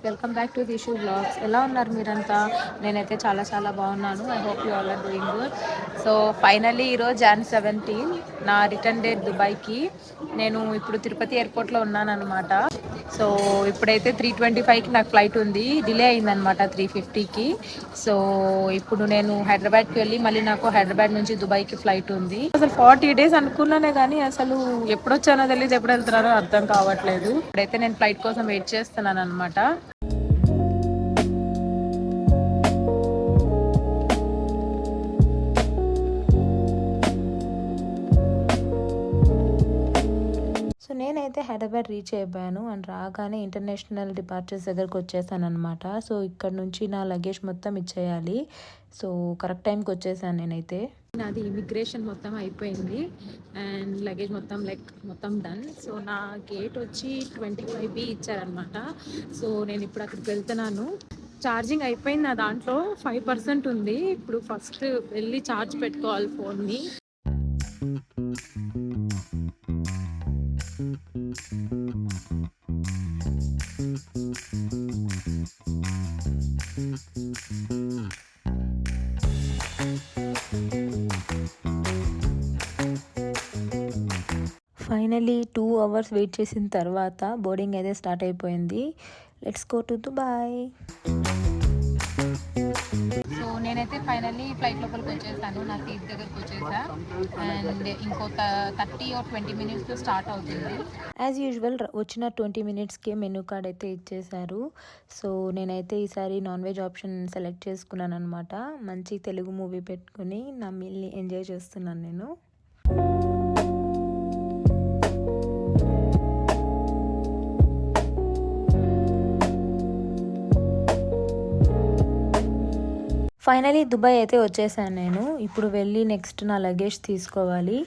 Welcome back to Dishu blogs. ఎలా ఉన్నారు మీరంతా? నేనైతే చాలా చాలా బాగున్నాను. I hope you all are doing good. So finally ఈరోజు Jan 17 నా రిటర్న్ డేట్ దుబాయ్కి. నేను ఇప్పుడు తిరుపతి ఎయిర్పోర్ట్లో ఉన్నానన్నమాట. సో ఇప్పుడైతే 3:25కి నాకు ఫ్లైట్ ఉంది. డిలే అయిందనమాట 3:50కి. సో ఇప్పుడు నేను హైదరాబాద్కి వెళ్ళి మళ్ళీ నాకు హైదరాబాద్ నుంచి దుబాయ్కి ఫ్లైట్ ఉంది. అసలు 40 days అనుకున్నానే కానీ అసలు ఎప్పుడు వచ్చానో తెలియదు, ఎప్పుడు వెళ్తున్నారో అర్థం కావట్లేదు. ఇప్పుడైతే నేను ఫ్లైట్ కోసం వెయిట్ చేస్తున్నాను అనమాట. సో నేనైతే హైదరాబాద్ రీచ్ అయిపోయాను అండ్ రాగానే ఇంటర్నేషనల్ డిపార్చర్స్ దగ్గరకు వచ్చేసాను అనమాట. సో ఇక్కడ నుంచి నా లగేజ్ మొత్తం ఇచ్చేయాలి. సో కరెక్ట్ టైంకి వచ్చేసాను నేనైతే. నాది ఇమిగ్రేషన్ మొత్తం అయిపోయింది అండ్ లగేజ్ మొత్తం డన్. సో నా గేట్ వచ్చి 25B ఇచ్చారనమాట. సో నేను ఇప్పుడు అక్కడికి వెళ్తున్నాను. ఛార్జింగ్ అయిపోయింది, నా దాంట్లో 5% ఉంది. ఇప్పుడు ఫస్ట్ వెళ్ళి ఛార్జ్ పెట్టుకోవాలి ఫోన్ని. ఫైనలీ 2 hours వెయిట్ చేసిన తర్వాత బోర్డింగ్ అయితే స్టార్ట్ అయిపోయింది. Let's go to Dubai. So నేనైతే ఫైనల్లీ ఫ్లైట్ లోపలికి వచ్చేసాను. నా సీట్ దగ్గరకు వచ్చేసా అండ్ ఇంకో 30 or 20 minutesలో స్టార్ట్ అవుతుంది. యాజ్ యూజువల్ వచ్చిన 20 minutesకే మెనూ కార్డ్ అయితే ఇచ్చేశారు. సో నేనైతే ఈసారి నాన్ వెజ్ ఆప్షన్ సెలెక్ట్ చేసుకున్నాను అనమాట. మంచి తెలుగు మూవీ పెట్టుకుని నా మీల్ని ఎంజాయ్ చేస్తున్నాను నేను. ఫైనలీ దుబాయ్ అయితే వచ్చేసాను నేను. ఇప్పుడు వెళ్ళి నెక్స్ట్ నా లగేజ్ తీసుకోవాలి.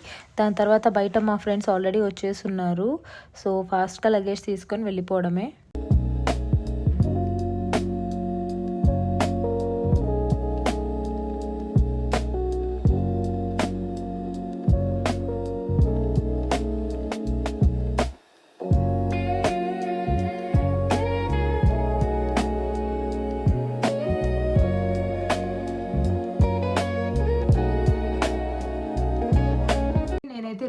దాని తర్వాత బయట మా ఫ్రెండ్స్ ఆల్రెడీ వచ్చేస్తున్నారు. సో ఫాస్ట్గా లగేజ్ తీసుకొని వెళ్ళిపోవడమే.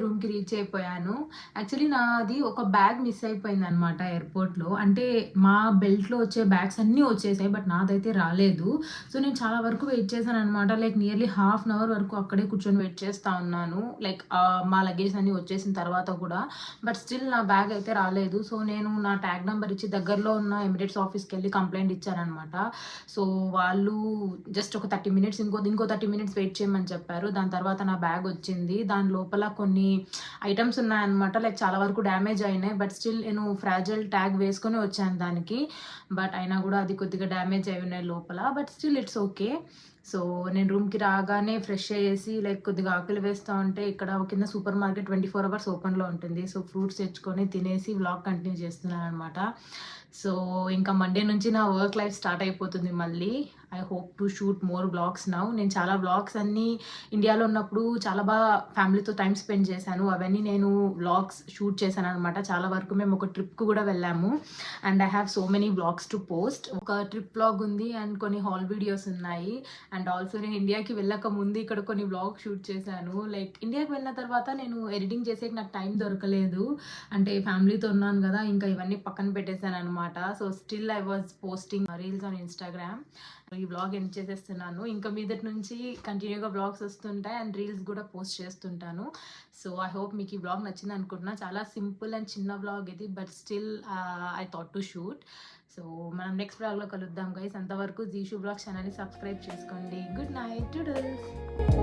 రూమ్కి రీచ్ అయిపోయాను. యాక్చువల్లీ నాది ఒక బ్యాగ్ మిస్ అయిపోయింది అనమాట ఎయిర్పోర్ట్లో. అంటే మా బెల్ట్లో వచ్చే బ్యాగ్స్ అన్నీ వచ్చేసాయి, బట్ నాదైతే రాలేదు. సో నేను చాలా వరకు వెయిట్ చేశాను అనమాట. లైక్ నియర్లీ ½ an hour వరకు అక్కడే కూర్చొని వెయిట్ చేస్తూ ఉన్నాను. లైక్ మా లగేజ్ అన్నీ వచ్చేసిన తర్వాత కూడా, బట్ స్టిల్ నా బ్యాగ్ అయితే రాలేదు. సో నేను నా ట్యాగ్ నెంబర్ ఇచ్చి దగ్గరలో ఉన్న ఎమిరేట్స్ ఆఫీస్కి వెళ్ళి కంప్లైంట్ ఇచ్చానమాట. సో వాళ్ళు జస్ట్ ఒక 30 minutes ఇంకో 30 minutes వెయిట్ చేయమని చెప్పారు. దాని తర్వాత నా బ్యాగ్ వచ్చింది. దాని లోపల కొన్ని ఐటమ్స్ ఉన్నాయన్నమాట. లైక్ చాలా వరకు డ్యామేజ్ అయినాయి, బట్ స్టిల్ నేను ఫ్రాజైల్ ట్యాగ్ వేసుకొని వచ్చాను దానికి. బట్ అయినా కూడా అది కొద్దిగా డ్యామేజ్ అయి ఉన్నాయి లోపల, but still it's okay. So నేను రూమ్కి రాగానే ఫ్రెష్ అయ్యేసి లైక్ కొద్దిగా ఆకలి వేస్తూ ఉంటే ఇక్కడ కింద సూపర్ మార్కెట్ 24 hours ఓపెన్లో ఉంటుంది. సో ఫ్రూట్స్ తెచ్చుకొని తినేసి వ్లాగ్ కంటిన్యూ చేస్తున్నాను అనమాట. సో ఇంకా మండే నుంచి నా వర్క్ లైఫ్ స్టార్ట్ అయిపోతుంది మళ్ళీ. I hope to shoot more vlogs now. నేను చాలా వ్లాగ్స్ అన్నీ ఇండియాలో ఉన్నప్పుడు చాలా బాగా ఫ్యామిలీతో టైం స్పెండ్ చేశాను. అవన్నీ నేను వ్లాగ్స్ షూట్ చేశాను అనమాట. చాలా వరకు మేము ఒక ట్రిప్కి కూడా వెళ్ళాము and I have so many vlogs to post. ఒక ట్రిప్ వ్లాగ్ ఉంది అండ్ కొన్ని హాల్ వీడియోస్ ఉన్నాయి. అండ్ ఆల్సో నేను ఇండియాకి వెళ్ళక ముందు ఇక్కడ కొన్ని వ్లాగ్ షూట్ చేశాను. లైక్ ఇండియాకి వెళ్ళిన తర్వాత నేను ఎడిటింగ్ చేసేకి నాకు టైం దొరకలేదు. అంటే ఫ్యామిలీతో ఉన్నాను కదా, ఇంకా ఇవన్నీ పక్కన పెట్టేశాను అనమాట. So still I was posting reels on Instagram. ఈ వ్లాగ్ ఎండ్ చేసేస్తున్నాను. ఇంకా మీదటి నుంచి కంటిన్యూగా వ్లాగ్స్ వస్తుంటాయి అండ్ రీల్స్ కూడా పోస్ట్ చేస్తుంటాను. సో ఐ హోప్ మీకు ఈ వ్లాగ్ నచ్చింది అనుకుంటున్నా. చాలా సింపుల్ అండ్ చిన్న వ్లాగ్ ఇది, but still I thought to shoot. So మనం నెక్స్ట్ వ్లాగ్లో కలుద్దాం గైస్. అంతవరకు జీషు వ్లాగ్ ఛానల్ని సబ్స్క్రైబ్ చేసుకోండి. Good night.